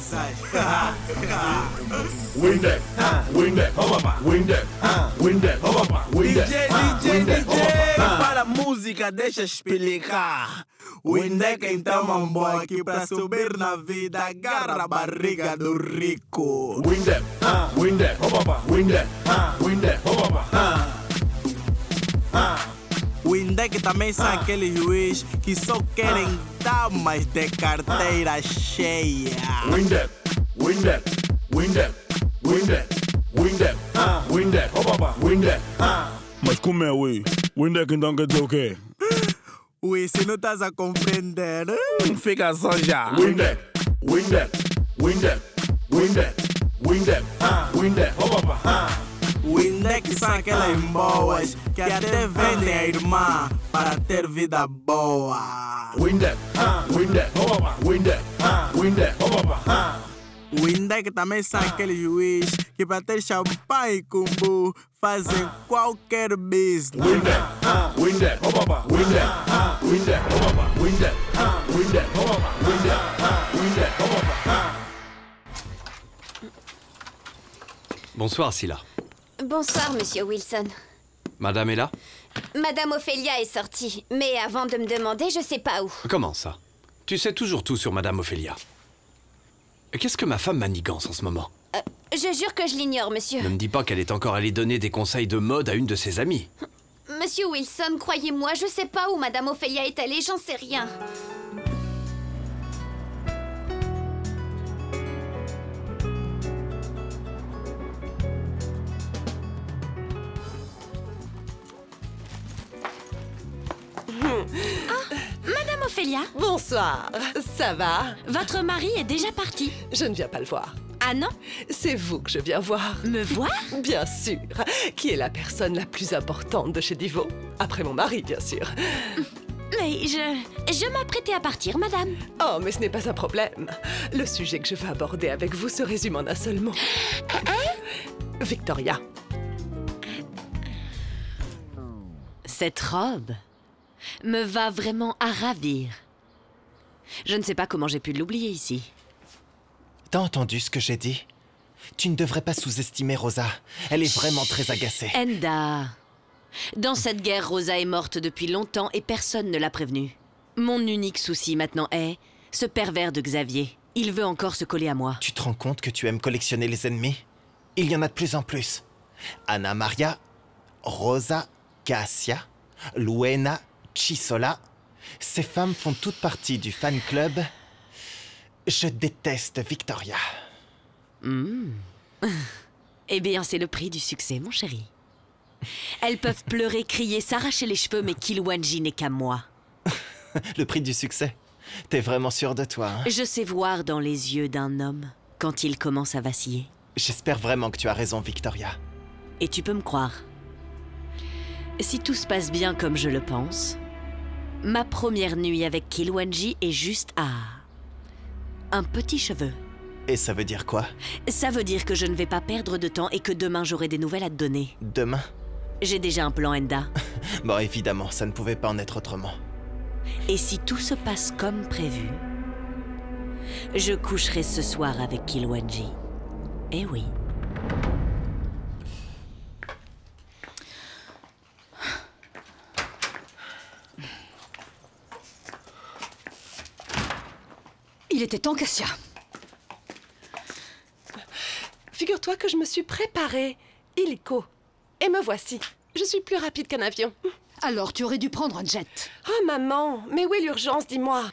sai. Windex, Windex, Windex, Windex, Windex, DJ, para a música deixa explicar. O Windex então mambo aqui pra subir na vida, agarra a barriga do rico. Windex, Windex, Windex, Windex, O Windex também são aqueles juiz que só querem damas de carteira cheia. Windex, Windex, Windex, Windex, Windex, Windex, Windex. Mas como é, ui? Windex então quer dizer o quê? Ui, se não estás a compreender, fica só já. Windex, Windex, Windex, Windex, Windex, Windex, O Windex são aquelas boas que até vendem a irmã para ter vida boa. Windex, Windex, Windex, Windex, O Windex também são aqueles juiz que para ter champanhe e cumbu fazem qualquer business. Windex, Windex, Windex, Windex, Windex, Windex, Windex, Windex. Bonsoir, Scylla. Bonsoir, Monsieur Wilson. Madame est là? Madame Ophélia est sortie, mais avant de me demander, je sais pas où. Comment ça? Tu sais toujours tout sur Madame Ophélia. Qu'est-ce que ma femme manigance en ce moment? Je jure que je l'ignore, monsieur. Ne me dis pas qu'elle est encore allée donner des conseils de mode à une de ses amies. Monsieur Wilson, croyez-moi, je sais pas où Madame Ophélia est allée, j'en sais rien. Madame Ophélia, Bonsoir, ça va? votre mari est déjà parti. Je ne viens pas le voir. Ah non? C'est vous que je viens voir. Me voir? Bien sûr. Qui est la personne la plus importante de chez Divo? Après mon mari, bien sûr. Mais je m'apprêtais à partir, madame. Oh, mais ce n'est pas un problème. Le sujet que je veux aborder avec vous se résume en un seul mot. Victoria. Cette robe me va vraiment à ravir. Je ne sais pas comment j'ai pu l'oublier ici. T'as entendu ce que j'ai dit? Tu ne devrais pas sous-estimer Rosa. Elle est vraiment très agacée. Enda, dans cette guerre, Rosa est morte depuis longtemps et personne ne l'a prévenue. Mon unique souci maintenant est ce pervers de Xavier. Il veut encore se coller à moi. Tu te rends compte que tu aimes collectionner les ennemis? Il y en a de plus en plus. Anna Maria, Rosa, Cassia, Luena, Chisola. Ces femmes font toutes partie du fan club. Je déteste Victoria. Eh bien, c'est le prix du succès, mon chéri. Elles peuvent pleurer, crier, s'arracher les cheveux, mais Kilwanji n'est qu'à moi. Le prix du succès. T'es vraiment sûr de toi, hein? Je sais voir dans les yeux d'un homme quand il commence à vaciller. J'espère vraiment que tu as raison, Victoria. Et tu peux me croire. Si tout se passe bien comme je le pense, ma première nuit avec Kilwanji est juste à un petit cheveu. Et ça veut dire quoi? Ça veut dire que je ne vais pas perdre de temps et que demain j'aurai des nouvelles à te donner. Demain? J'ai déjà un plan, Enda. Bon, évidemment, ça ne pouvait pas en être autrement. Et si tout se passe comme prévu, je coucherai ce soir avec Kilwanji. Eh oui. Il était temps, Cassia. Figure-toi que je me suis préparée, illico. Et me voici. Je suis plus rapide qu'un avion. Alors, tu aurais dû prendre un jet. Oh, maman, mais où est l'urgence, dis-moi?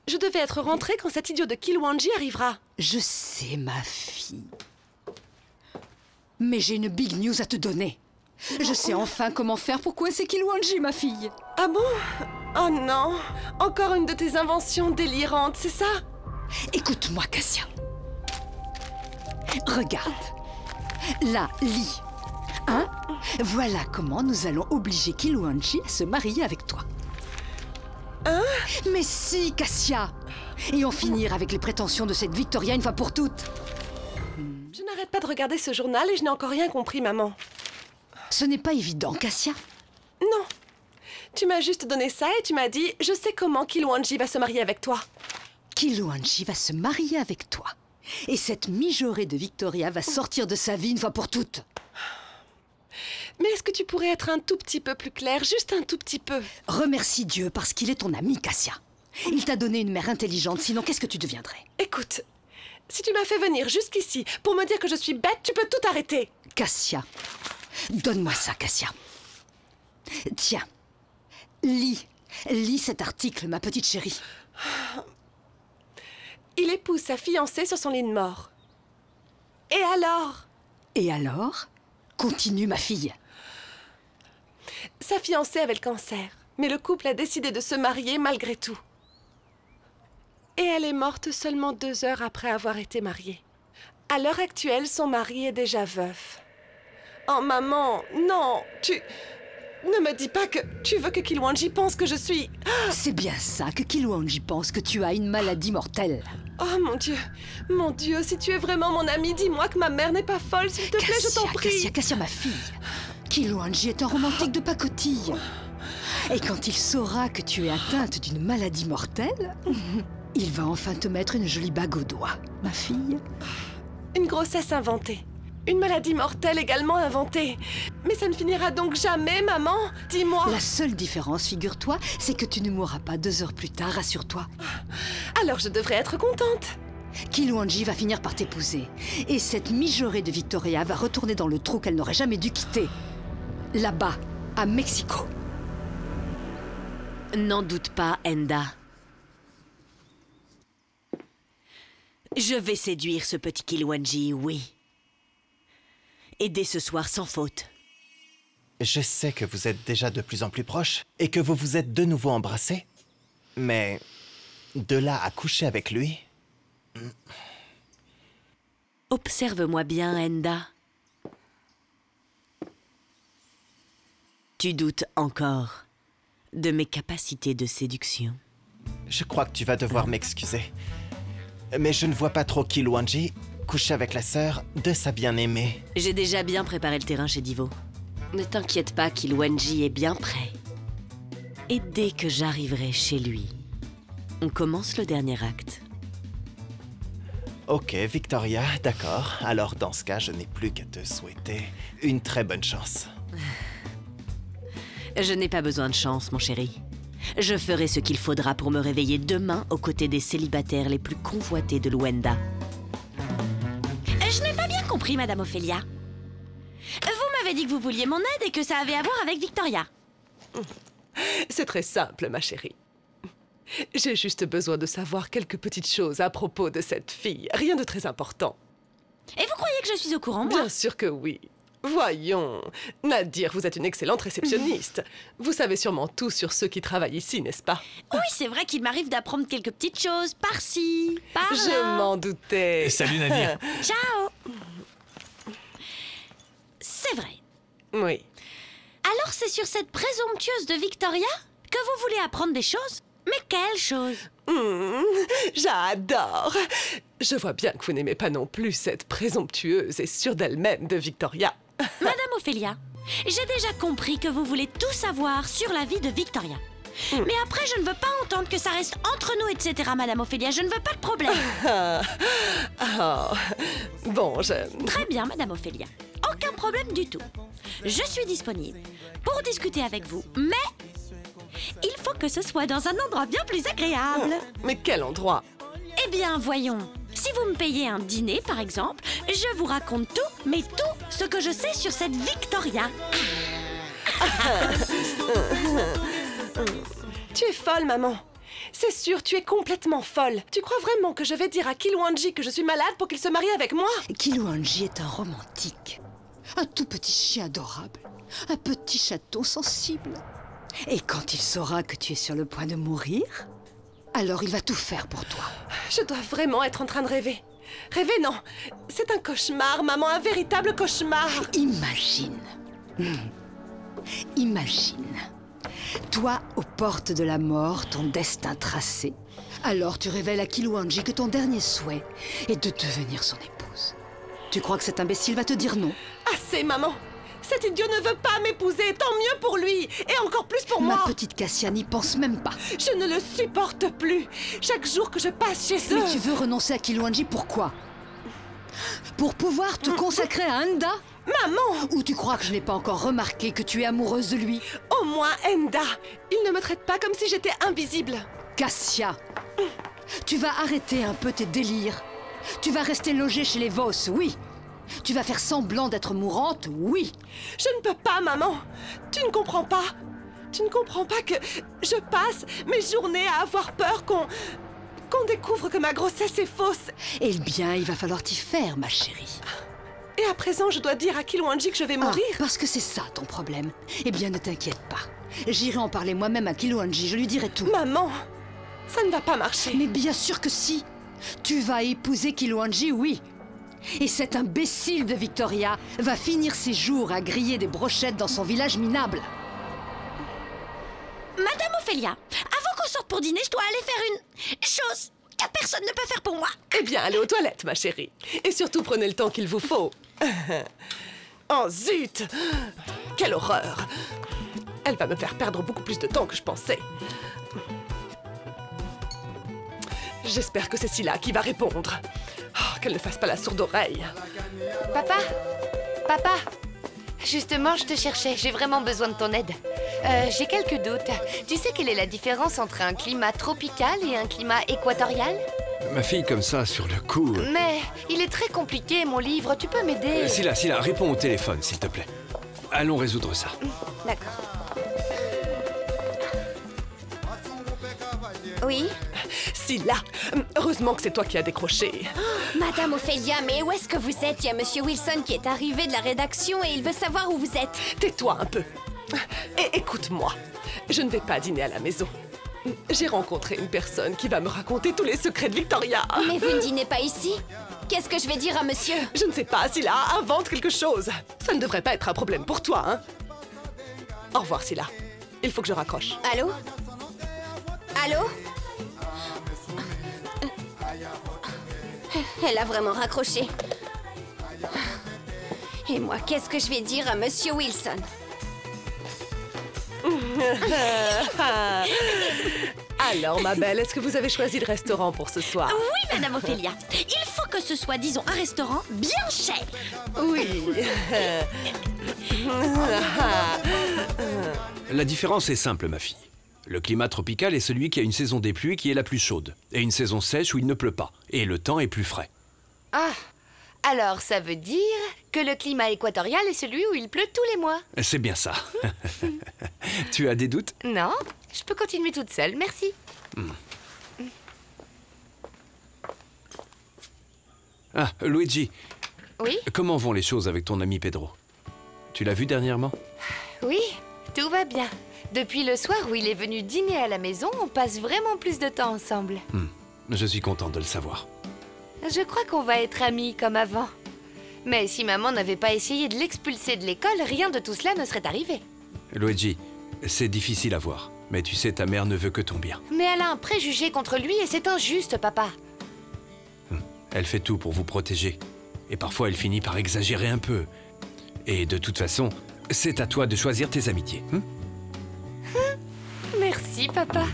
Je devais être rentrée quand cet idiot de Kilwanji arrivera. Je sais, ma fille. Mais j'ai une big news à te donner. Je sais enfin comment faire pour coincer Kilwanji, ma fille. Ah bon? Oh non, encore une de tes inventions délirantes, c'est ça? Écoute-moi, Cassia. Regarde. Là, lis. Hein? Voilà comment nous allons obliger Kilwanji à se marier avec toi. Hein? Mais si, Cassia! Et en finir avec les prétentions de cette Victoria une fois pour toutes. Je n'arrête pas de regarder ce journal et je n'ai encore rien compris, maman. Ce n'est pas évident, Cassia. Non. Tu m'as juste donné ça et tu m'as dit « Je sais comment Kilwanji va se marier avec toi ». Kilwanji va se marier avec toi. Et cette mijaurée de Victoria va sortir de sa vie une fois pour toutes. Mais est-ce que tu pourrais être un tout petit peu plus clair, juste un tout petit peu? Remercie Dieu parce qu'il est ton ami, Cassia. Il t'a donné une mère intelligente, sinon qu'est-ce que tu deviendrais? Écoute, si tu m'as fait venir jusqu'ici pour me dire que je suis bête, tu peux tout arrêter. Cassia, donne-moi ça, Cassia. Tiens, lis cet article, ma petite chérie. Il épouse sa fiancée sur son lit de mort. Et alors? Et alors? Continue, ma fille. Sa fiancée avait le cancer, mais le couple a décidé de se marier malgré tout. Et elle est morte seulement 2 heures après avoir été mariée. À l'heure actuelle, son mari est déjà veuf. Oh maman, non, ne me dis pas que tu veux que Kilwanji pense que je suis... C'est bien ça, que Kilwanji pense que tu as une maladie mortelle. Oh mon Dieu, si tu es vraiment mon amie, dis-moi que ma mère n'est pas folle, s'il te plaît, je t'en prie. Cassia, ma fille. Kilwanji est un romantique de pacotille. Et quand il saura que tu es atteinte d'une maladie mortelle, il va enfin te mettre une jolie bague au doigt, ma fille. Une grossesse inventée. Une maladie mortelle également inventée. Mais ça ne finira donc jamais, maman? Dis-moi. La seule différence, figure-toi, c'est que tu ne mourras pas 2 heures plus tard, rassure-toi. Alors je devrais être contente. Kilwanji va finir par t'épouser. Et cette mijaurée de Victoria va retourner dans le trou qu'elle n'aurait jamais dû quitter. Là-bas, à Mexico. N'en doute pas, Enda. Je vais séduire ce petit Kilwanji, oui. Et dès ce soir, sans faute. Je sais que vous êtes déjà de plus en plus proches et que vous vous êtes de nouveau embrassés. Mais de là à coucher avec lui... Observe-moi bien, Enda. Tu doutes encore de mes capacités de séduction. Je crois que tu vas devoir m'excuser. Mais je ne vois pas trop Kilwanji coucher avec la sœur de sa bien-aimée. J'ai déjà bien préparé le terrain chez Divo. Ne t'inquiète pas, Kilwanji est bien prêt. Et dès que j'arriverai chez lui, on commence le dernier acte. Ok, Victoria, d'accord. Alors dans ce cas, je n'ai plus qu'à te souhaiter une très bonne chance. Je n'ai pas besoin de chance, mon chéri. Je ferai ce qu'il faudra pour me réveiller demain aux côtés des célibataires les plus convoités de Luenda. Je n'ai pas bien compris, Madame Ophélia. Vous m'avez dit que vous vouliez mon aide et que ça avait à voir avec Victoria. C'est très simple, ma chérie. J'ai juste besoin de savoir quelques petites choses à propos de cette fille. Rien de très important. Et vous croyez que je suis au courant, moi? Bien sûr que oui. Voyons. Nadir, vous êtes une excellente réceptionniste. Vous savez sûrement tout sur ceux qui travaillent ici, n'est-ce pas? Oui, c'est vrai qu'il m'arrive d'apprendre quelques petites choses, par-ci, par-là. Je m'en doutais. Salut Nadir. Ciao. C'est vrai. Oui. Alors c'est sur cette présomptueuse de Victoria que vous voulez apprendre des choses? Mais quelles choses? J'adore. Je vois bien que vous n'aimez pas non plus cette présomptueuse et sûre d'elle-même de Victoria. Madame Ophélia, j'ai déjà compris que vous voulez tout savoir sur la vie de Victoria. Mais après, je ne veux pas entendre que ça reste entre nous, etc., Madame Ophélia. Je ne veux pas de problème. Bon, Très bien, Madame Ophélia. Aucun problème du tout. Je suis disponible pour discuter avec vous, mais il faut que ce soit dans un endroit bien plus agréable. Mais quel endroit? Eh bien, voyons. Si vous me payez un dîner, par exemple, je vous raconte tout, mais tout ce que je sais sur cette Victoria. Tu es folle, maman. C'est sûr, tu es complètement folle. Tu crois vraiment que je vais dire à Kilwanji que je suis malade pour qu'il se marie avec moi? Kilwanji est un romantique. Un tout petit chien adorable. Un petit chaton sensible. Et quand il saura que tu es sur le point de mourir, alors il va tout faire pour toi. Je dois vraiment être en train de rêver. Rêver, non. C'est un cauchemar, maman, un véritable cauchemar. Imagine. Imagine. Toi, aux portes de la mort, ton destin tracé. Alors tu révèles à Kilwanji que ton dernier souhait est de devenir son épouse. Tu crois que cet imbécile va te dire non? Assez, maman. Cet idiot ne veut pas m'épouser, tant mieux pour lui, et encore plus pour moi. Ma petite Cassia n'y pense même pas. Je ne le supporte plus. Chaque jour que je passe chez eux... Mais tu veux renoncer à Kilwanji, pourquoi? Pour pouvoir te consacrer à Enda? Maman! Ou tu crois que je n'ai pas encore remarqué que tu es amoureuse de lui? Au moins, Enda! Il ne me traite pas comme si j'étais invisible. Cassia, tu vas arrêter un peu tes délires. Tu vas rester logée chez les Voss, oui. Tu vas faire semblant d'être mourante, oui. Je ne peux pas, maman. Tu ne comprends pas. Tu ne comprends pas que je passe mes journées à avoir peur qu'on découvre que ma grossesse est fausse. Eh bien, il va falloir t'y faire, ma chérie. Et à présent, je dois dire à Kilwanji que je vais mourir. Parce que c'est ça ton problème. Eh bien, ne t'inquiète pas. J'irai en parler moi-même à Kilwanji, je lui dirai tout. Maman, ça ne va pas marcher. Mais bien sûr que si. Tu vas épouser Kilwanji, oui. Et cet imbécile de Victoria va finir ses jours à griller des brochettes dans son village minable. Madame Ophélia, avant qu'on sorte pour dîner, je dois aller faire une chose que personne ne peut faire pour moi. Eh bien, allez aux toilettes, ma chérie. Et surtout, prenez le temps qu'il vous faut. Oh, zut! Quelle horreur! Elle va me faire perdre beaucoup plus de temps que je pensais. J'espère que c'est Scylla qui va répondre. Oh, qu'elle ne fasse pas la sourde oreille. Papa? Papa? Justement, je te cherchais. J'ai vraiment besoin de ton aide. J'ai quelques doutes. Tu sais quelle est la différence entre un climat tropical et un climat équatorial? Ma fille, comme ça, sur le coup... Mais il est très compliqué, mon livre. Tu peux m'aider? Scylla, réponds au téléphone, s'il te plaît. Allons résoudre ça. D'accord. Oui? Scylla, heureusement que c'est toi qui as décroché. Madame Ophélia, mais où est-ce que vous êtes? Il y a Monsieur Wilson qui est arrivé de la rédaction et il veut savoir où vous êtes. Tais-toi un peu. Et écoute-moi, je ne vais pas dîner à la maison. J'ai rencontré une personne qui va me raconter tous les secrets de Victoria. Mais vous ne dînez pas ici? Qu'est-ce que je vais dire à monsieur? Je ne sais pas, Scylla, invente quelque chose. Ça ne devrait pas être un problème pour toi, hein? Au revoir, Scylla. Il faut que je raccroche. Allô? Allô? Elle a vraiment raccroché. Et moi, qu'est-ce que je vais dire à Monsieur Wilson? Alors, ma belle, est-ce que vous avez choisi le restaurant pour ce soir? Oui, Madame Ophélia. Il faut que ce soit, disons, un restaurant bien cher. Oui. La différence est simple, ma fille. Le climat tropical est celui qui a une saison des pluies qui est la plus chaude, et une saison sèche où il ne pleut pas, et le temps est plus frais. Ah, alors ça veut dire que le climat équatorial est celui où il pleut tous les mois. C'est bien ça. Tu as des doutes? Non, je peux continuer toute seule, merci. Ah, Luigi. Oui? Comment vont les choses avec ton ami Pedro? Tu l'as vu dernièrement? Oui, tout va bien. Depuis le soir où il est venu dîner à la maison, on passe vraiment plus de temps ensemble. Je suis content de le savoir. Je crois qu'on va être amis comme avant. Mais si maman n'avait pas essayé de l'expulser de l'école, rien de tout cela ne serait arrivé. Luigi, c'est difficile à voir, mais tu sais, ta mère ne veut que ton bien. Mais elle a un préjugé contre lui et c'est injuste, papa. Elle fait tout pour vous protéger. Et parfois, elle finit par exagérer un peu. Et de toute façon, c'est à toi de choisir tes amitiés. Merci, papa.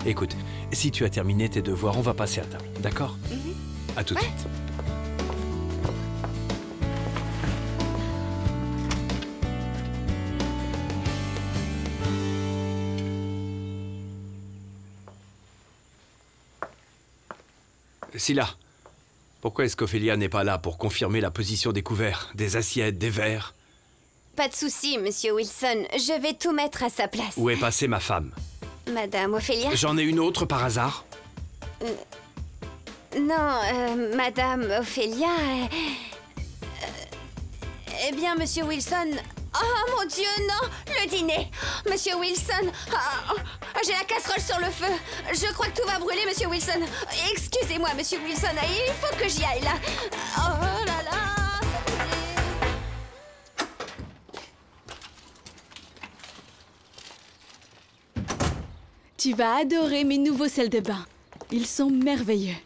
Écoute, si tu as terminé tes devoirs, on va passer à table, d'accord? À tout de suite. Scylla, pourquoi est-ce qu'Ophélia n'est pas là pour confirmer la position des couverts, des assiettes, des verres? Pas de souci, Monsieur Wilson. Je vais tout mettre à sa place. Où est passée ma femme? Madame Ophélia? J'en ai une autre par hasard? Non, Madame Ophélia... eh bien, Monsieur Wilson... Oh, mon Dieu, non! Le dîner! Monsieur Wilson... j'ai la casserole sur le feu! Je crois que tout va brûler, Monsieur Wilson! Excusez-moi, Monsieur Wilson, il faut que j'y aille, là! Oh là là! Tu vas adorer mes nouveaux sels de bain. Ils sont merveilleux.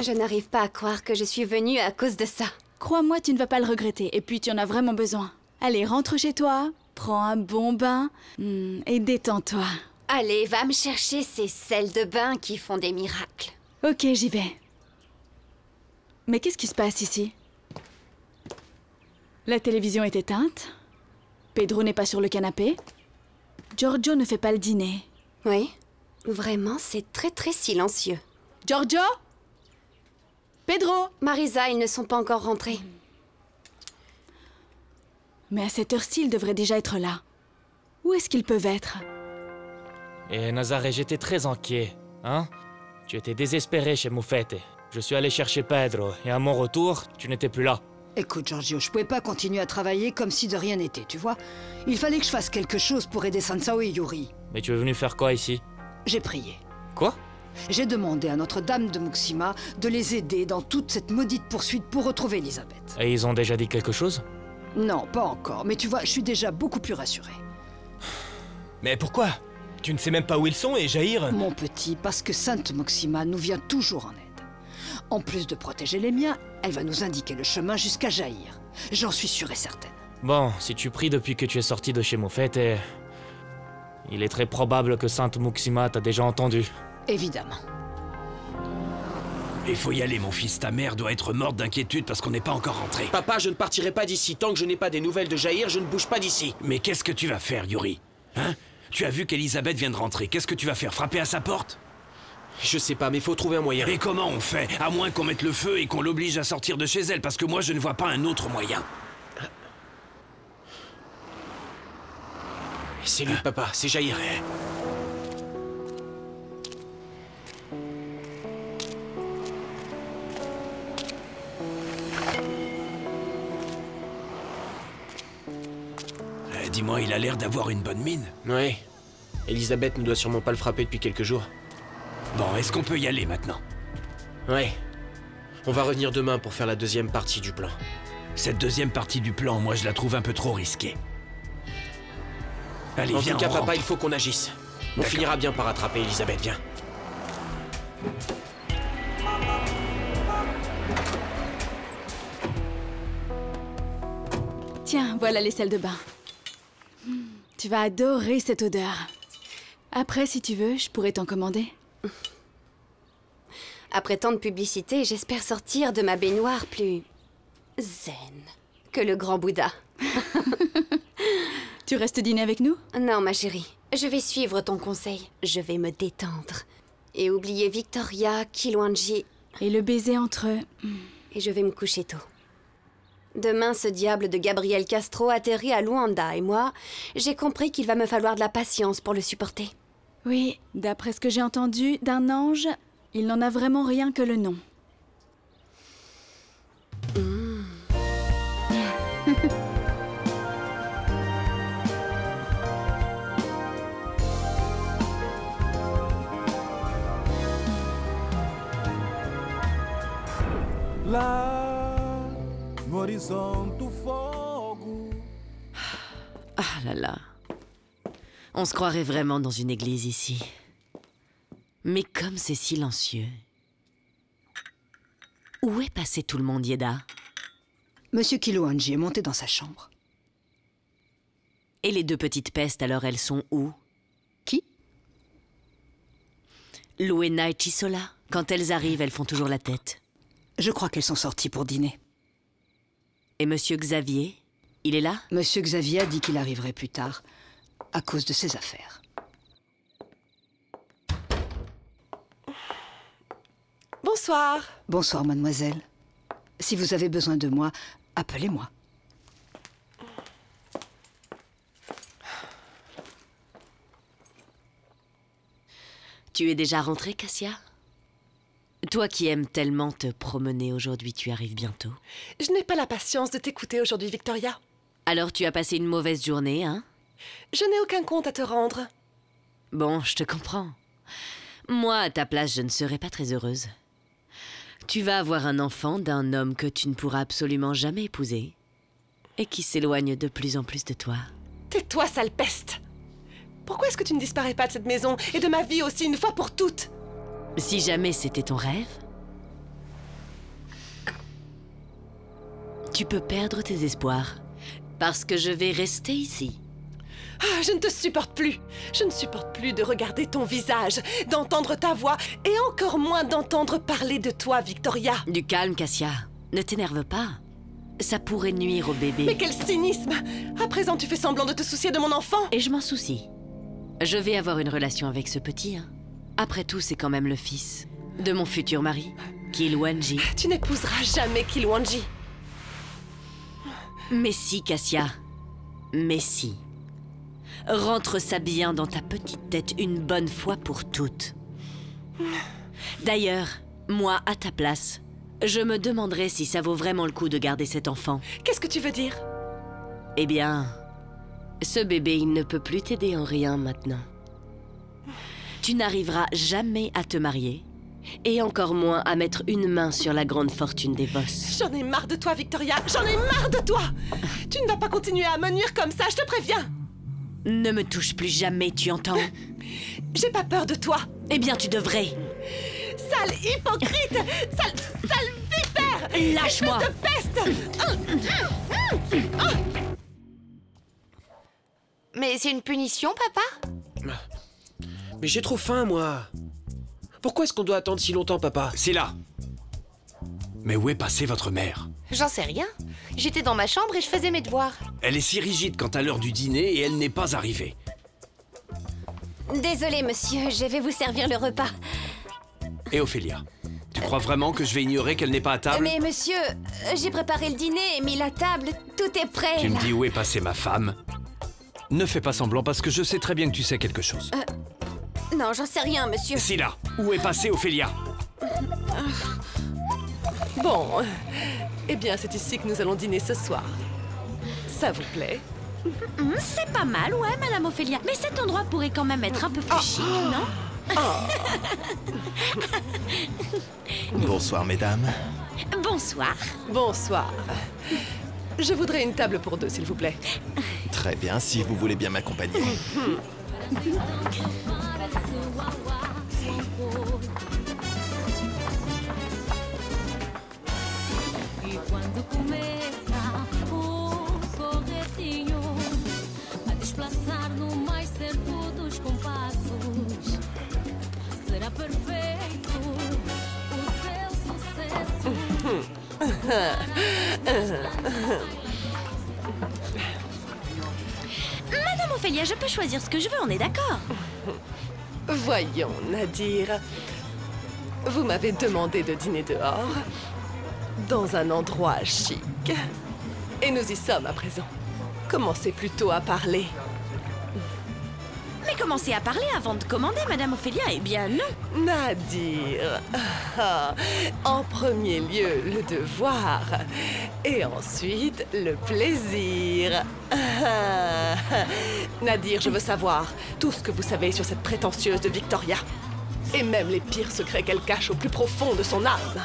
Je n'arrive pas à croire que je suis venue à cause de ça. Crois-moi, tu ne vas pas le regretter. Et puis, tu en as vraiment besoin. Allez, rentre chez toi, prends un bon bain et détends-toi. Allez, va me chercher ces sels de bain qui font des miracles. Ok, j'y vais. Mais qu'est-ce qui se passe ici? La télévision est éteinte. Pedro n'est pas sur le canapé. Giorgio ne fait pas le dîner. Oui, vraiment, c'est très silencieux. Giorgio? Pedro? Marisa, ils ne sont pas encore rentrés. Mais à cette heure-ci, ils devraient déjà être là. Où est-ce qu'ils peuvent être? Et Nazaré, j'étais très inquiet, hein? Tu étais désespéré chez Moufette. Je suis allé chercher Pedro, et à mon retour, tu n'étais plus là. Écoute, Giorgio, je pouvais pas continuer à travailler comme si de rien n'était, tu vois. Il fallait que je fasse quelque chose pour aider Sansao et Yuri. Mais tu es venu faire quoi ici? J'ai prié. Quoi? J'ai demandé à Notre-Dame de Muxima de les aider dans toute cette maudite poursuite pour retrouver Elisabeth. Et ils ont déjà dit quelque chose? Non, pas encore, mais tu vois, je suis déjà beaucoup plus rassurée. Mais pourquoi? Tu ne sais même pas où ils sont et Jair? Mon petit, parce que Sainte Muxima nous vient toujours en aide. En plus de protéger les miens, elle va nous indiquer le chemin jusqu'à Jair. J'en suis sûre et certaine. Bon, si tu pries depuis que tu es sorti de chez Moufette, il est très probable que Sainte Muxima t'a déjà entendu. Évidemment. Il faut y aller, mon fils. Ta mère doit être morte d'inquiétude parce qu'on n'est pas encore rentré. Papa, je ne partirai pas d'ici. Tant que je n'ai pas des nouvelles de Jair, je ne bouge pas d'ici. Mais qu'est-ce que tu vas faire, Yuri? Hein? Tu as vu qu'Elisabeth vient de rentrer. Qu'est-ce que tu vas faire? Frapper à sa porte? Je sais pas, mais il faut trouver un moyen. Et comment on fait? À moins qu'on mette le feu et qu'on l'oblige à sortir de chez elle, parce que moi, je ne vois pas un autre moyen. C'est lui, papa, c'est Jair. Dis-moi, il a l'air d'avoir une bonne mine. Ouais. Elisabeth ne doit sûrement pas le frapper depuis quelques jours. Bon, est-ce qu'on peut y aller maintenant? Ouais. On va revenir demain pour faire la deuxième partie du plan. Cette deuxième partie du plan, moi, je la trouve un peu trop risquée. Allez, viens, en tout cas, on papa, rentre. il faut qu'on agisse. On finira bien par attraper Elisabeth, viens. Tiens, voilà les salles de bain. Tu vas adorer cette odeur. Après, si tu veux, je pourrais t'en commander. Après tant de publicité, j'espère sortir de ma baignoire plus zen que le grand Bouddha. Tu restes dîner avec nous? Non, ma chérie. Je vais suivre ton conseil. Je vais me détendre. Et oublier Victoria, Kilwanji. Et le baiser entre eux. Et je vais me coucher tôt. Demain, ce diable de Gabriel Castro atterrit à Luanda et moi, j'ai compris qu'il va me falloir de la patience pour le supporter. Oui, d'après ce que j'ai entendu d'un ange, il n'en a vraiment rien que le nom. Lá no horizonte o fogo. Ah là là. On se croirait vraiment dans une église ici. Mais comme c'est silencieux. Où est passé tout le monde, Yeda? Monsieur Kilwanji est monté dans sa chambre. Et les deux petites pestes, alors elles sont où? Qui? Luena et Chisola. Quand elles arrivent, elles font toujours la tête. Je crois qu'elles sont sorties pour dîner. Et Monsieur Xavier, il est là? Monsieur Xavier a dit qu'il arriverait plus tard, à cause de ses affaires. Bonsoir. Bonsoir, mademoiselle. Si vous avez besoin de moi, appelez-moi. Tu es déjà rentrée, Cassia? Toi qui aimes tellement te promener aujourd'hui, tu arrives bientôt. Je n'ai pas la patience de t'écouter aujourd'hui, Victoria. Alors tu as passé une mauvaise journée, hein? Je n'ai aucun compte à te rendre. Bon, je te comprends. Moi, à ta place, je ne serais pas très heureuse. Tu vas avoir un enfant d'un homme que tu ne pourras absolument jamais épouser et qui s'éloigne de plus en plus de toi. Tais-toi, sale peste! Pourquoi est-ce que tu ne disparais pas de cette maison et de ma vie aussi une fois pour toutes? Si jamais c'était ton rêve, tu peux perdre tes espoirs parce que je vais rester ici. Ah, je ne te supporte plus. Je ne supporte plus de regarder ton visage, d'entendre ta voix et encore moins d'entendre parler de toi, Victoria. Du calme, Cassia. Ne t'énerve pas. Ça pourrait nuire au bébé. Mais quel cynisme! À présent, tu fais semblant de te soucier de mon enfant. Et je m'en soucie. Je vais avoir une relation avec ce petit, hein. Après tout, c'est quand même le fils de mon futur mari, Kilwanji. Tu n'épouseras jamais Kilwanji. Mais si, Cassia. Mais si. Rentre ça bien dans ta petite tête une bonne fois pour toutes. D'ailleurs, moi, à ta place, je me demanderais si ça vaut vraiment le coup de garder cet enfant. Qu'est-ce que tu veux dire? Eh bien, ce bébé, il ne peut plus t'aider en rien maintenant. Tu n'arriveras jamais à te marier, et encore moins à mettre une main sur la grande fortune des Voss. J'en ai marre de toi, Victoria. J'en ai marre de toi. Tu ne vas pas continuer à me nuire comme ça, je te préviens. Ne me touche plus jamais, tu entends? J'ai pas peur de toi. Eh bien, tu devrais. Sale hypocrite! Sale vipère! Lâche-moi! Espèce de peste! Mais c'est une punition, papa? Mais j'ai trop faim, moi. Pourquoi est-ce qu'on doit attendre si longtemps, papa? Scylla! Mais où est passée votre mère? J'en sais rien. J'étais dans ma chambre et je faisais mes devoirs. Elle est si rigide quant à l'heure du dîner et elle n'est pas arrivée. Désolé, monsieur, je vais vous servir le repas. Et Ophélia, tu crois vraiment que je vais ignorer qu'elle n'est pas à table? Mais monsieur, j'ai préparé le dîner et mis la table, tout est prêt. Tu me là. dis où est passée ma femme? Ne fais pas semblant parce que je sais très bien que tu sais quelque chose. Non, j'en sais rien, monsieur. Scylla, où est passée Ophélia? Bon, eh bien, c'est ici que nous allons dîner ce soir. Ça vous plaît? C'est pas mal, ouais, Madame Ophélia. Mais cet endroit pourrait quand même être un peu plus chic, non? Bonsoir, mesdames. Bonsoir. Bonsoir. Je voudrais une table pour deux, s'il vous plaît. Très bien, si vous voulez bien m'accompagner. Madame Ophélia, je peux choisir ce que je veux, on est d'accord? Voyons, Nadir. Vous m'avez demandé de dîner dehors, dans un endroit chic. Et nous y sommes à présent. Commencez plutôt à parler. Mais commencez à parler avant de commander, Madame Ophélia. Eh bien, non. Nadir, en premier lieu, le devoir. Et ensuite, le plaisir. Nadir, je veux savoir tout ce que vous savez sur cette prétentieuse de Victoria. Et même les pires secrets qu'elle cache au plus profond de son âme.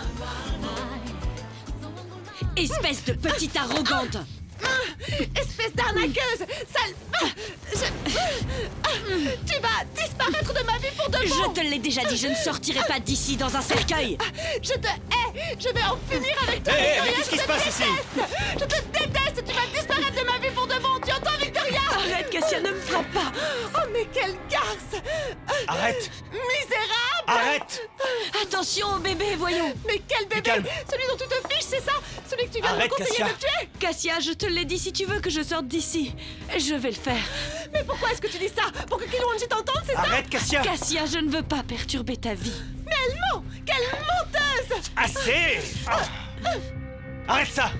Espèce de petite arrogante! Espèce d'arnaqueuse! Sale... Tu vas disparaître de ma vie pour de bon! Je te l'ai déjà dit, je ne sortirai pas d'ici dans un cercueil! Je te hais! Je vais en finir avec toi, Hé, Victoria! mais qu'est-ce qui se passe ici? Je te déteste! Tu vas disparaître de ma vie pour de bon! Tu entends, Victoria? Arrête, Cassia, ne me frappe pas! Oh, mais quelle garce! Arrête! Misérable! Arrête! Attention au bébé, voyons! Mais quel bébé! calme. Celui dont tu te fiches, c'est ça? Celui que tu viens de me Arrête, conseiller Cassia. de tuer? Cassia, je te l'ai dit, si tu veux que je sorte d'ici, je vais le faire. Mais pourquoi est-ce que tu dis ça? Pour que Kilwanji t'entende, c'est ça? Arrête, Cassia! Cassia, je ne veux pas perturber ta vie. Mais elle ment! Quelle menteuse! Assez! Arrête ça!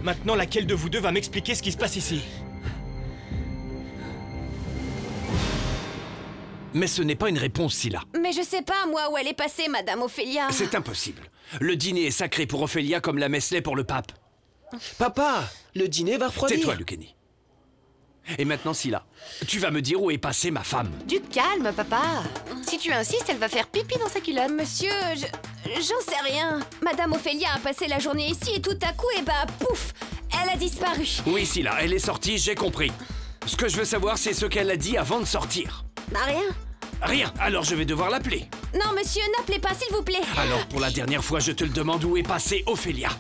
Maintenant, laquelle de vous deux va m'expliquer ce qui se passe ici? Mais ce n'est pas une réponse, Scylla. Mais je sais pas, moi, où elle est passée, Madame Ophélia. C'est impossible. Le dîner est sacré pour Ophélia comme la messe l'est pour le pape. Papa, le dîner va refroidir. Tais-toi, Lucchini. Et maintenant, Scylla, tu vas me dire où est passée ma femme. Du calme, papa. Si tu insistes, elle va faire pipi dans sa culotte. Monsieur, j'en sais rien. Madame Ophélia a passé la journée ici et tout à coup, et bah, pouf, elle a disparu. Oui, Scylla, elle est sortie, j'ai compris. Ce que je veux savoir, c'est ce qu'elle a dit avant de sortir. Bah rien. Rien, alors je vais devoir l'appeler. Non, monsieur, n'appelez pas, s'il vous plaît. Alors, pour la dernière fois, je te le demande, où est passée Ophélia?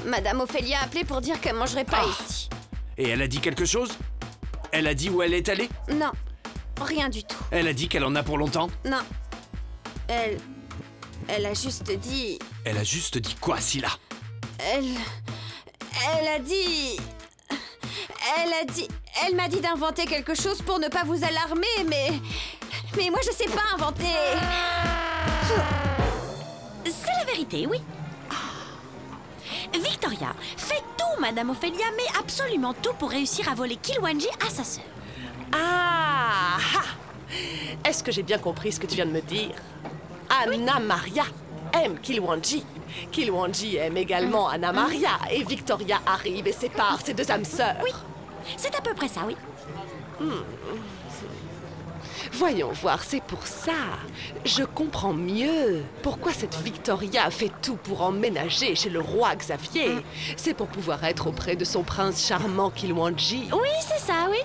Madame Ophélia a appelé pour dire qu'elle mangerait pas ici. Et elle a dit quelque chose? Elle a dit où elle est allée? Non, rien du tout. Elle a dit qu'elle en a pour longtemps? Non. Elle a juste dit... Elle a juste dit quoi, Scylla? Elle a dit... Elle m'a dit d'inventer quelque chose pour ne pas vous alarmer, mais moi je sais pas inventer. C'est la vérité, oui. Victoria fait tout, Madame Ophélia, mais absolument tout pour réussir à voler Kilwanji à sa sœur. Ah! Est-ce que j'ai bien compris ce que tu viens de me dire? Anna Maria aime Kilwanji. Kilwanji aime également Anna Maria. Et Victoria arrive et sépare ces deux âmes sœurs. Oui, c'est à peu près ça, oui. Voyons voir, c'est pour ça. Je comprends mieux pourquoi cette Victoria fait tout pour emménager chez le roi Xavier. C'est pour pouvoir être auprès de son prince charmant Kilwanji. Oui, c'est ça, oui.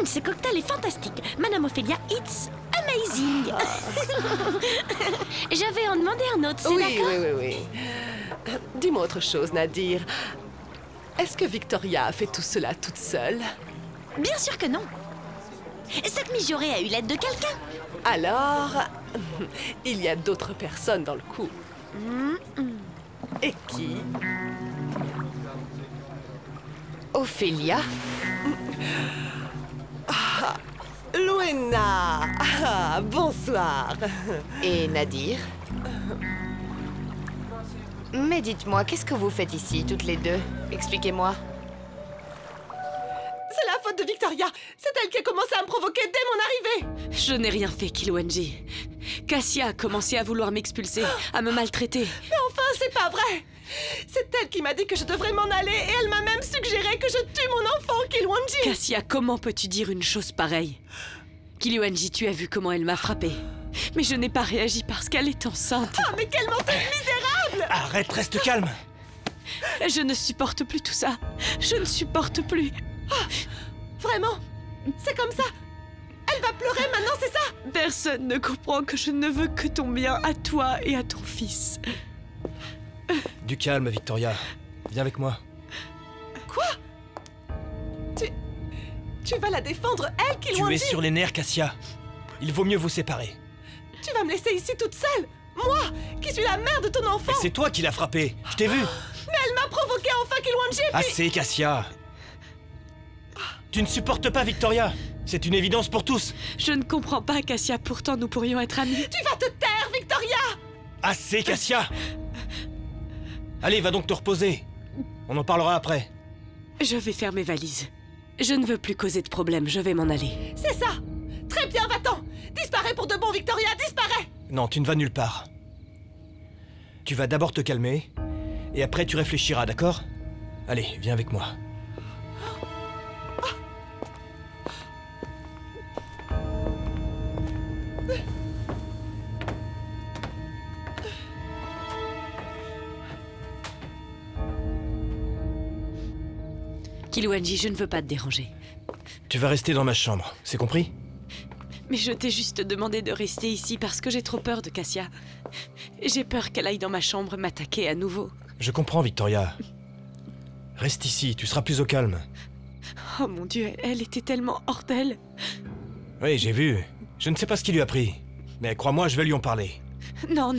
Ce cocktail est fantastique. Madame Ophélia, it's amazing. Je vais en demander un autre, c'est d'accord? Oui. Dis-moi autre chose, Nadir. Est-ce que Victoria a fait tout cela toute seule? Bien sûr que non. Cette mijaurée a eu l'aide de quelqu'un. Alors, il y a d'autres personnes dans le coup. Et qui? Ophélia? Luena! Bonsoir. Et Nadir? Mais dites-moi, qu'est-ce que vous faites ici, toutes les deux? Expliquez-moi. C'est la faute de Victoria. C'est elle qui a commencé à me provoquer dès mon arrivée. Je n'ai rien fait, Kilwanji. Cassia a commencé à vouloir m'expulser, à me maltraiter. Mais enfin, c'est pas vrai. C'est elle qui m'a dit que je devrais m'en aller et elle m'a même suggéré que je tue mon enfant, Kilwanji. Cassia, comment peux-tu dire une chose pareille? Kilwanji, tu as vu comment elle m'a frappée. Mais je n'ai pas réagi parce qu'elle est enceinte. Ah, mais quelle menteuse misérable! Arrête, reste calme. Je ne supporte plus tout ça. Je ne supporte plus. Vraiment? C'est comme ça? Elle va pleurer maintenant, c'est ça? Personne ne comprend que je ne veux que ton bien à toi et à ton fils. Du calme, Victoria. Viens avec moi. Quoi? Tu vas la défendre, elle, Kilwanji? Tu es sur les nerfs, Cassia. Il vaut mieux vous séparer. Tu vas me laisser ici toute seule? Moi, qui suis la mère de ton enfant? C'est toi qui l'as frappé. Je t'ai vu. Mais elle m'a provoqué enfin, Kilwanji, et puis... Assez, Cassia. Tu ne supportes pas Victoria. C'est une évidence pour tous. Je ne comprends pas, Cassia. Pourtant, nous pourrions être amis. Tu vas te taire, Victoria! Assez, Cassia. Allez, va donc te reposer. On en parlera après. Je vais faire mes valises. Je ne veux plus causer de problème. Je vais m'en aller. C'est ça! Très bien, va-t'en! Disparais pour de bon, Victoria, disparais! Non, tu ne vas nulle part. Tu vas d'abord te calmer, et après tu réfléchiras, d'accord? Allez, viens avec moi. Kilwanji, je ne veux pas te déranger. Tu vas rester dans ma chambre, c'est compris? Mais je t'ai juste demandé de rester ici parce que j'ai trop peur de Cassia. J'ai peur qu'elle aille dans ma chambre m'attaquer à nouveau. Je comprends, Victoria. Reste ici, tu seras plus au calme. Oh mon Dieu, elle était tellement hors d'elle. Oui, j'ai vu. Je ne sais pas ce qui lui a pris. Mais crois-moi, je vais lui en parler. Non,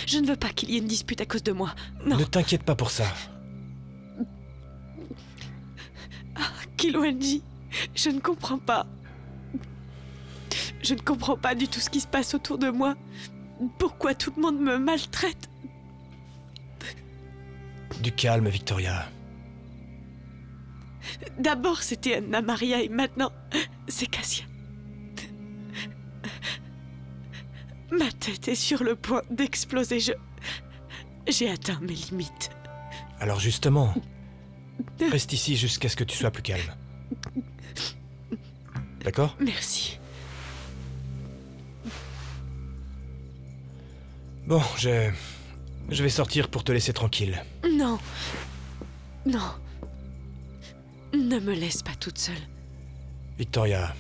je ne veux pas qu'il y ait une dispute à cause de moi. Non. Ne t'inquiète pas pour ça. Kilwanji, je ne comprends pas. Je ne comprends pas du tout ce qui se passe autour de moi. Pourquoi tout le monde me maltraite? Du calme, Victoria. D'abord, c'était Anna Maria et maintenant, c'est Cassia. Ma tête est sur le point d'exploser. J'ai atteint mes limites. Alors justement, reste ici jusqu'à ce que tu sois plus calme. D'accord? Merci. Bon, je vais sortir pour te laisser tranquille. Non. Non. Ne me laisse pas toute seule. Victoria,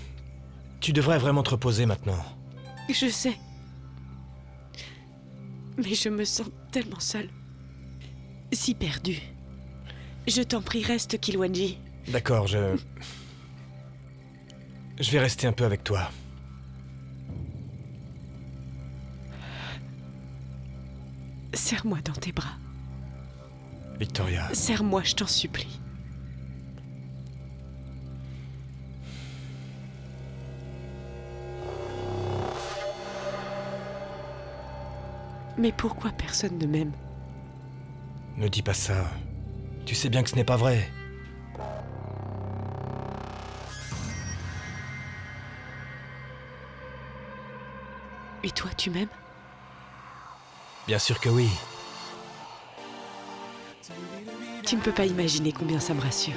tu devrais vraiment te reposer maintenant. Je sais. Mais je me sens tellement seule. si perdu. Je t'en prie, reste, Kilwanji. D'accord, je vais rester un peu avec toi. Serre-moi dans tes bras. Victoria. Serre-moi, je t'en supplie. Mais pourquoi personne ne m'aime? Ne dis pas ça. Tu sais bien que ce n'est pas vrai. Et toi, tu m'aimes? Bien sûr que oui. Tu ne peux pas imaginer combien ça me rassure.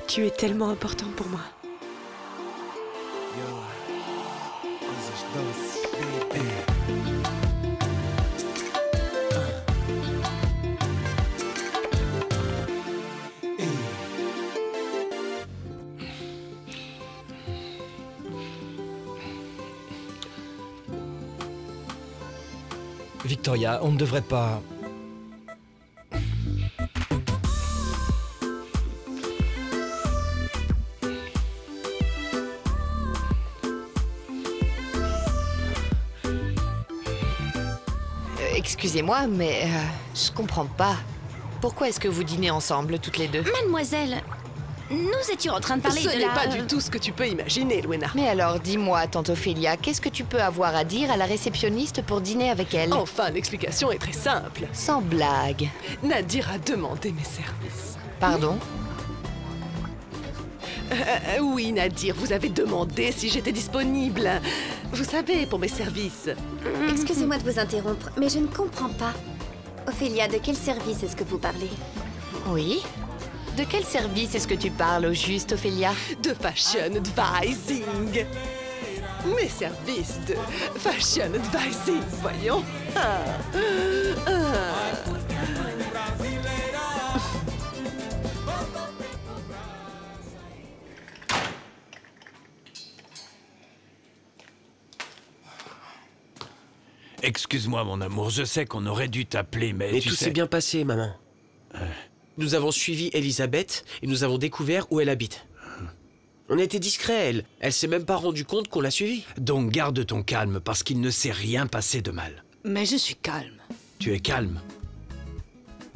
Tu es tellement importante pour moi. Victoria, on ne devrait pas... Excusez-moi, mais je comprends pas. Pourquoi est-ce que vous dînez ensemble, toutes les deux? Mademoiselle, nous étions en train de parler de la... Ce n'est pas du tout ce que tu peux imaginer, Luena. Mais alors, dis-moi, tante Ophélia, qu'est-ce que tu peux avoir à dire à la réceptionniste pour dîner avec elle? Enfin, l'explication est très simple. Sans blague. Nadir a demandé mes services. Pardon? Oui, Nadir, vous avez demandé si j'étais disponible. Vous savez, pour mes services. Excusez-moi de vous interrompre, mais je ne comprends pas. Ophélia, de quel service est-ce que vous parlez? Oui? De quel service est-ce que tu parles au juste, Ophélia? De fashion advising. Mes services de fashion advising, voyons. Excuse-moi, mon amour, je sais qu'on aurait dû t'appeler, mais Mais tu tout sais... s'est bien passé, maman. Nous avons suivi Elisabeth et nous avons découvert où elle habite. On a été discrets, elle s'est même pas rendue compte qu'on l'a suivie. Donc garde ton calme, parce qu'il ne s'est rien passé de mal. Mais je suis calme. Tu es calme?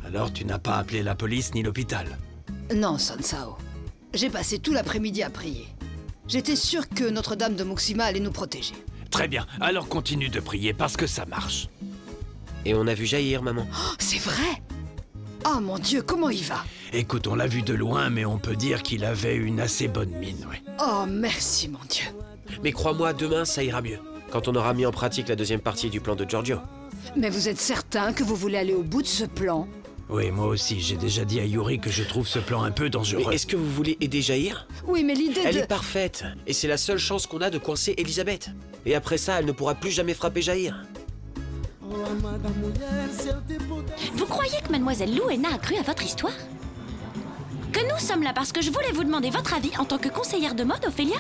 Alors tu n'as pas appelé la police ni l'hôpital? Non, Sansao. J'ai passé tout l'après-midi à prier. J'étais sûre que Notre-Dame de Muxima allait nous protéger. Très bien, alors continue de prier, parce que ça marche. Et on a vu jaillir, maman. Oh, c'est vrai? Oh mon Dieu, comment il va? Écoute, on l'a vu de loin, mais on peut dire qu'il avait une assez bonne mine, oui. Oh, merci, mon Dieu. Mais crois-moi, demain, ça ira mieux. Quand on aura mis en pratique la deuxième partie du plan de Giorgio. Mais vous êtes certain que vous voulez aller au bout de ce plan? Oui, moi aussi, j'ai déjà dit à Yuri que je trouve ce plan un peu dangereux. Mais est-ce que vous voulez aider Jair? Oui, mais l'idée Elle de... est parfaite, et c'est la seule chance qu'on a de coincer Elisabeth. Et après ça, elle ne pourra plus jamais frapper Jair. Vous croyez que Mademoiselle Luena a cru à votre histoire? Que nous sommes là parce que je voulais vous demander votre avis en tant que conseillère de mode, Ophélia?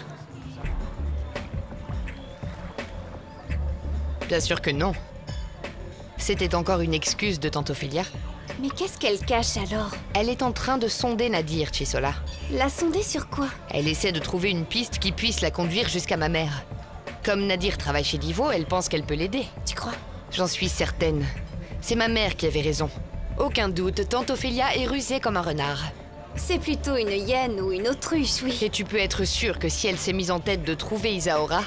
Bien sûr que non. C'était encore une excuse de tante Ophélia. Mais qu'est-ce qu'elle cache alors? Elle est en train de sonder Nadir, Chisola. La sonder sur quoi? Elle essaie de trouver une piste qui puisse la conduire jusqu'à ma mère. Comme Nadir travaille chez Divo, elle pense qu'elle peut l'aider. Tu crois? J'en suis certaine. C'est ma mère qui avait raison. Aucun doute, tante Ophélia est rusée comme un renard. C'est plutôt une hyène ou une autruche, oui. Et tu peux être sûr que si elle s'est mise en tête de trouver Isaora,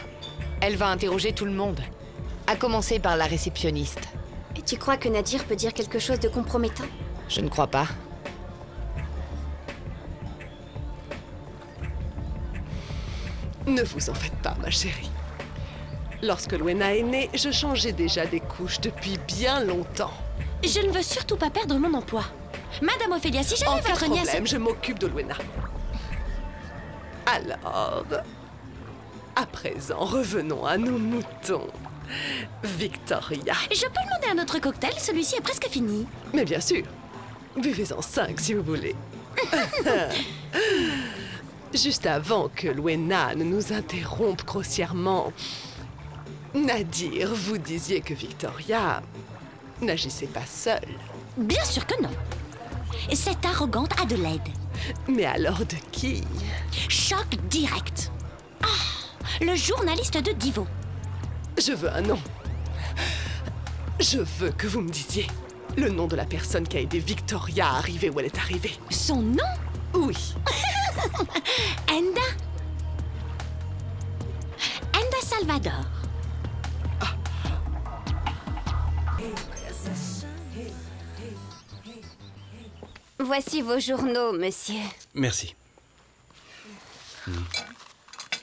elle va interroger tout le monde. À commencer par la réceptionniste. Et tu crois que Nadir peut dire quelque chose de compromettant? Je ne crois pas. Ne vous en faites pas, ma chérie. Lorsque Luena est née, je changeais déjà des couches depuis bien longtemps. Je ne veux surtout pas perdre mon emploi. Madame Ophélia, si jamais votre votre nièce... problème, je m'occupe de Luena. Alors, à présent, revenons à nos moutons. Victoria. Je peux demander un autre cocktail? Celui-ci est presque fini. Mais bien sûr. Buvez-en 5 si vous voulez. Juste avant que Luena ne nous interrompe grossièrement, Nadir, vous disiez que Victoria N'agissez pas seul. Bien sûr que non. Cette arrogante a de l'aide. Mais alors de qui? Choc direct. Ah, le journaliste de Divo. Je veux un nom. Je veux que vous me disiez le nom de la personne qui a aidé Victoria à arriver où elle est arrivée. Son nom? Oui. Enda. Enda Salvador. Voici vos journaux, monsieur. Merci.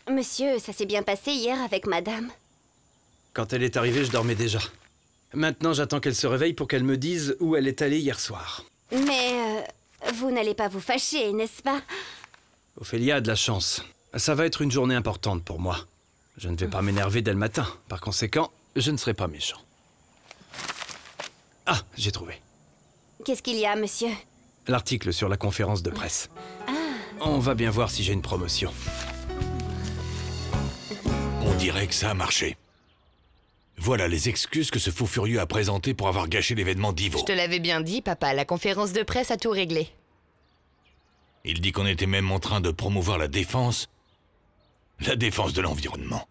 Monsieur, ça s'est bien passé hier avec madame. Quand elle est arrivée, je dormais déjà. Maintenant, j'attends qu'elle se réveille pour qu'elle me dise où elle est allée hier soir. Mais vous n'allez pas vous fâcher, n'est-ce pas? Ophélia a de la chance. Ça va être une journée importante pour moi. Je ne vais pas m'énerver dès le matin. Par conséquent, je ne serai pas méchant. Ah, j'ai trouvé. Qu'est-ce qu'il y a, monsieur? L'article sur la conférence de presse. On va bien voir si j'ai une promotion. On dirait que ça a marché. Voilà les excuses que ce fou furieux a présentées pour avoir gâché l'événement d'Ivo. Je te l'avais bien dit, papa, la conférence de presse a tout réglé. Il dit qu'on était même en train de promouvoir la défense de l'environnement.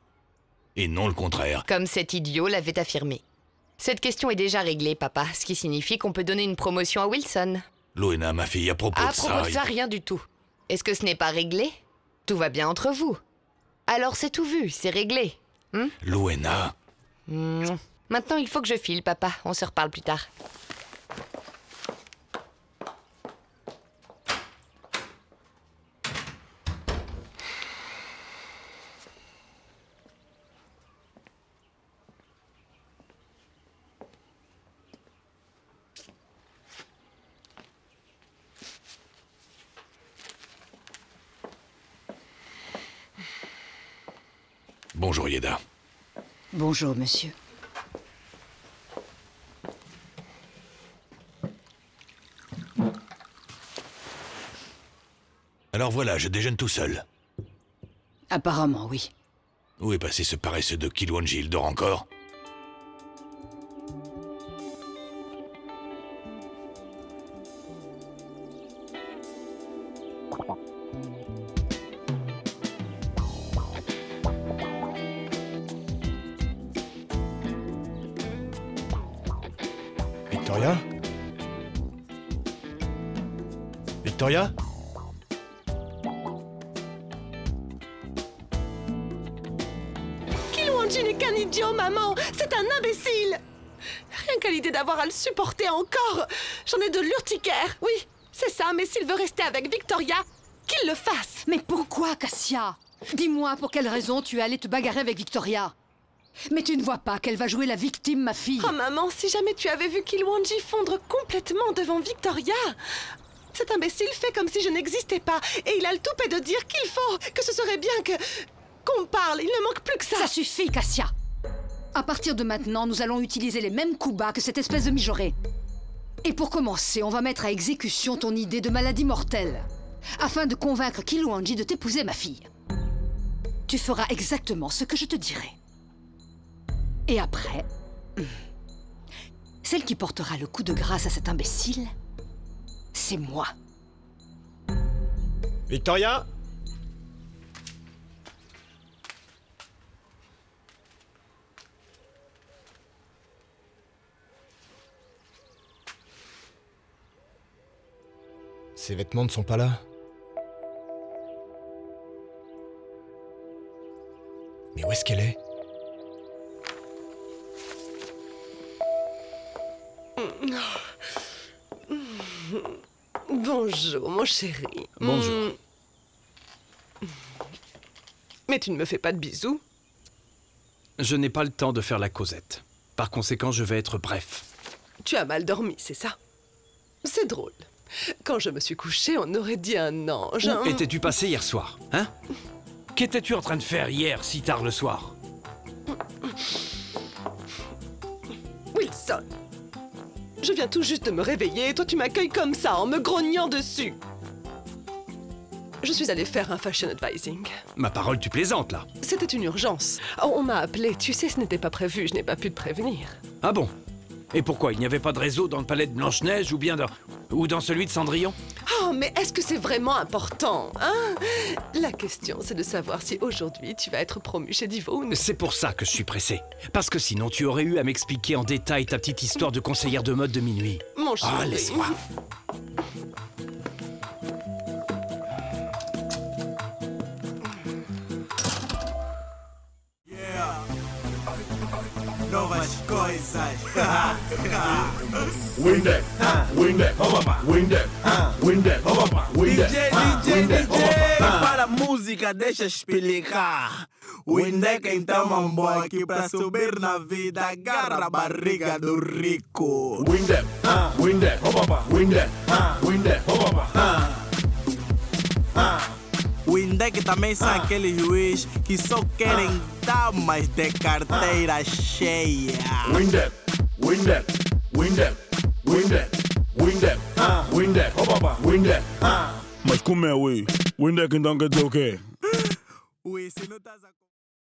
Et non le contraire. Comme cet idiot l'avait affirmé. Cette question est déjà réglée, papa, ce qui signifie qu'on peut donner une promotion à Wilson. Loena, ma fille, à propos de ça... À propos de ça, rien du tout. Est-ce que ce n'est pas réglé? Tout va bien entre vous. Alors c'est tout vu, c'est réglé. Loena... Maintenant, il faut que je file, papa. On se reparle plus tard. Bonjour, Yeda. Bonjour, monsieur. Alors voilà, je déjeune tout seul. Apparemment, oui. Où est passé ce paresseux de Kilwanji? Il dort encore? Victoria? Victoria? Kilwanji n'est qu'un idiot, maman. C'est un imbécile. Rien qu'à l'idée d'avoir à le supporter encore. J'en ai de l'urticaire. Oui, c'est ça, mais s'il veut rester avec Victoria, qu'il le fasse. Mais pourquoi, Cassia? Dis-moi pour quelle raison tu es allée te bagarrer avec Victoria. Mais tu ne vois pas qu'elle va jouer la victime, ma fille. Oh maman, si jamais tu avais vu Kilwanji fondre complètement devant Victoria. Cet imbécile fait comme si je n'existais pas. Et il a le toupet de dire qu'il faut, que ce serait bien qu'on parle. Il ne manque plus que ça. Ça suffit, Cassia. À partir de maintenant, nous allons utiliser les mêmes coups bas que cette espèce de mijauré. Et pour commencer, on va mettre à exécution ton idée de maladie mortelle. Afin de convaincre Kilwanji de t'épouser, ma fille. Tu feras exactement ce que je te dirai. Et après, celle qui portera le coup de grâce à cet imbécile, c'est moi. Victoria? Ses vêtements ne sont pas là. Mais où est-ce qu'elle est? Bonjour, mon chéri. Bonjour. Mais tu ne me fais pas de bisous? Je n'ai pas le temps de faire la causette. Par conséquent, je vais être bref. Tu as mal dormi, c'est ça? C'est drôle. Quand je me suis couchée, on aurait dit un ange. Où étais-tu passé hier soir, hein? Qu'étais-tu en train de faire hier, si tard le soir? Wilson, je viens tout juste de me réveiller et toi tu m'accueilles comme ça, en me grognant dessus. Je suis allée faire un fashion advising. Ma parole, tu plaisantes, là. C'était une urgence. Oh, on m'a appelé, tu sais, ce n'était pas prévu, je n'ai pas pu te prévenir. Ah bon? Et pourquoi? Il n'y avait pas de réseau dans le palais de Blanche-Neige ou dans celui de Cendrillon? Oh, mais est-ce que c'est vraiment important, hein? La question, c'est de savoir si aujourd'hui tu vas être promu chez Divo ou non. C'est pour ça que je suis pressé. Parce que sinon, tu aurais eu à m'expliquer en détail ta petite histoire de conseillère de mode de minuit. Mon chéri. Ah, laisse-moi. Novas coisas. Windex, Windex, Windex, Windex, Windex, DJ, para a música, deixa eu explicar. O Windex então mambo aqui pra subir na vida, agarra a barriga do rico. Windex, Windex, Windex, Windex, O Windex também são aqueles juiz que só querem damas de carteira cheia. Windex, Windex, Windex, Windex, Windex, Windex, Windex. Mas como é, ui? Windex então quer dizer o quê? Ui, se não estás a...